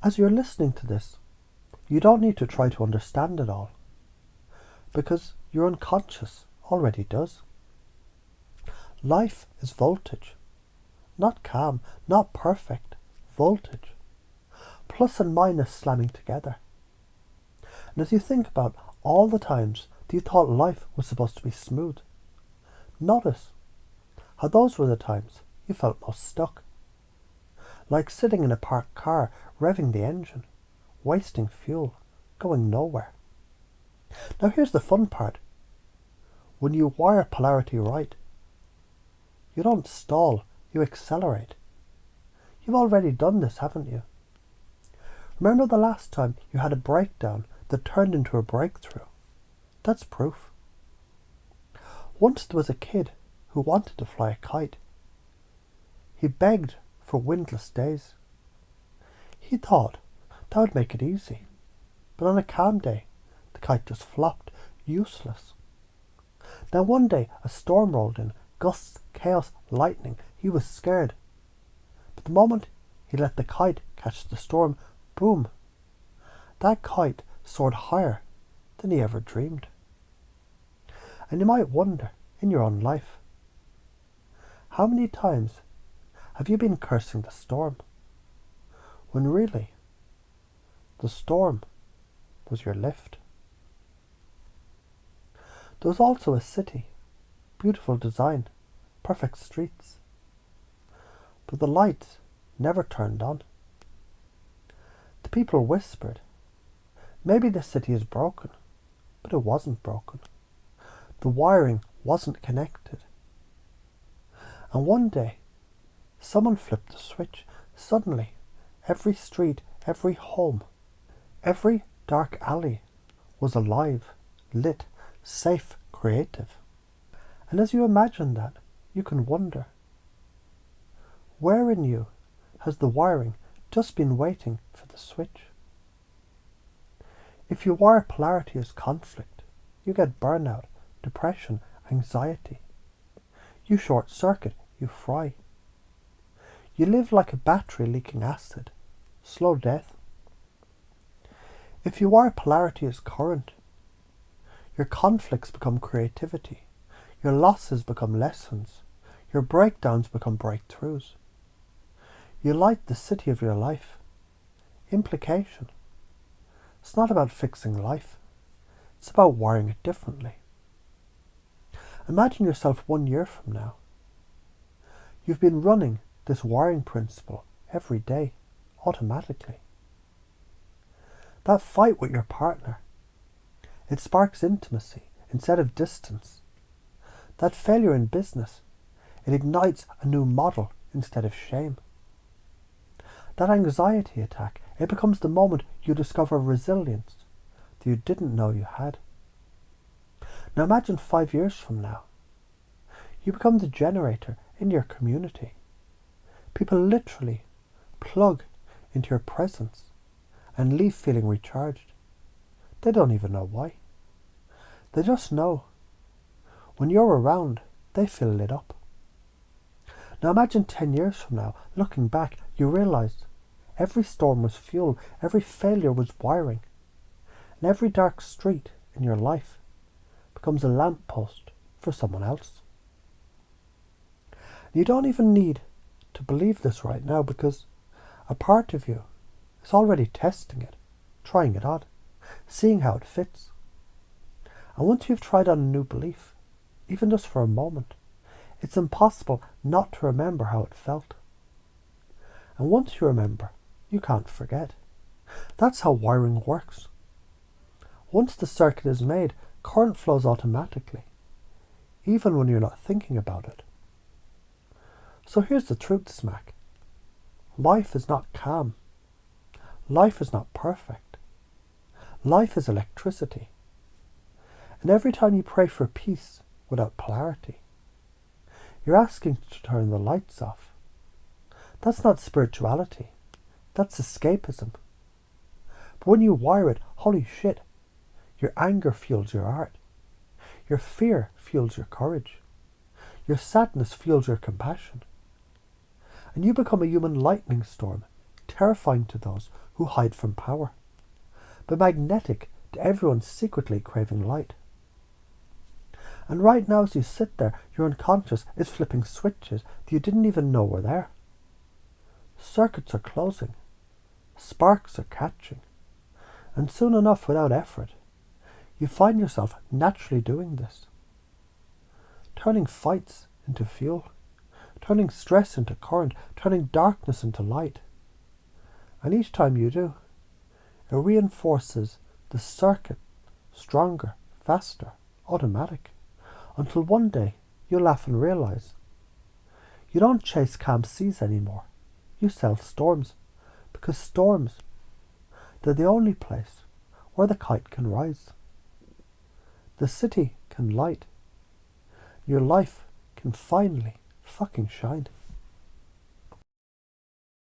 As you're listening to this, you don't need to try to understand it all, because your unconscious already does. Life is voltage, not calm, not perfect, voltage. Plus and minus slamming together. And as you think about all the times that you thought life was supposed to be smooth, notice how those were the times you felt most stuck. Like sitting in a parked car, revving the engine, wasting fuel, going nowhere. Now here's the fun part. When you wire polarity right, you don't stall, you accelerate. You've already done this, haven't you? Remember the last time you had a breakdown that turned into a breakthrough? That's proof. Once there was a kid who wanted to fly a kite. He begged for windless days. He thought that would make it easy. But on a calm day, the kite just flopped, useless. Now one day a storm rolled in, gusts, chaos, lightning. He was scared. But the moment he let the kite catch the storm, boom, that kite soared higher than he ever dreamed. And you might wonder, in your own life, how many times have you been cursing the storm, when really the storm was your lift? There was also a city, beautiful design, perfect streets, but the lights never turned on. The people whispered, maybe the city is broken, but it wasn't broken. The wiring wasn't connected. And one day, someone flipped the switch. Suddenly, every street, every home, every dark alley was alive, lit, safe, creative. And as you imagine that, you can wonder, where in you has the wiring just been waiting for the switch? If you wire polarity as conflict, you get burnout, depression, anxiety. You short circuit, you fry. You live like a battery leaking acid, slow death. If you wire polarity as current, your conflicts become creativity, your losses become lessons, your breakdowns become breakthroughs. You light the city of your life. Implication. It's not about fixing life. It's about wiring it differently. Imagine yourself 1 year from now. You've been running this wiring principle every day, automatically. That fight with your partner, it sparks intimacy instead of distance. That failure in business, it ignites a new model instead of shame. That anxiety attack, it becomes the moment you discover resilience that you didn't know you had. Now imagine 5 years from now. You become the generator in your community. People literally plug into your presence and leave feeling recharged. They don't even know why. They just know when you're around, they feel lit up. Now imagine 10 years from now, looking back, you realise every storm was fuel, every failure was wiring, and every dark street in your life becomes a lamppost for someone else. You don't even need to believe this right now, because a part of you is already testing it, trying it on, seeing how it fits. And once you've tried on a new belief, even just for a moment, it's impossible not to remember how it felt. And once you remember, you can't forget. That's how wiring works. Once the circuit is made, current flows automatically, even when you're not thinking about it. So here's the truth, Smack. Life is not calm. Life is not perfect. Life is electricity. And every time you pray for peace without polarity, you're asking to turn the lights off. That's not spirituality. That's escapism. But when you wire it, holy shit, your anger fuels your art. Your fear fuels your courage. Your sadness fuels your compassion. And you become a human lightning storm, terrifying to those who hide from power, but magnetic to everyone secretly craving light. And right now, as you sit there, your unconscious is flipping switches that you didn't even know were there. Circuits are closing, sparks are catching, and soon enough, without effort, you find yourself naturally doing this. Turning fights into fuel, turning stress into current, turning darkness into light. And each time you do, it reinforces the circuit, stronger, faster, automatic, until one day you laugh and realize you don't chase calm seas anymore. You sail storms, because storms, they're the only place where the kite can rise. The city can light. Your life can finally fucking shine.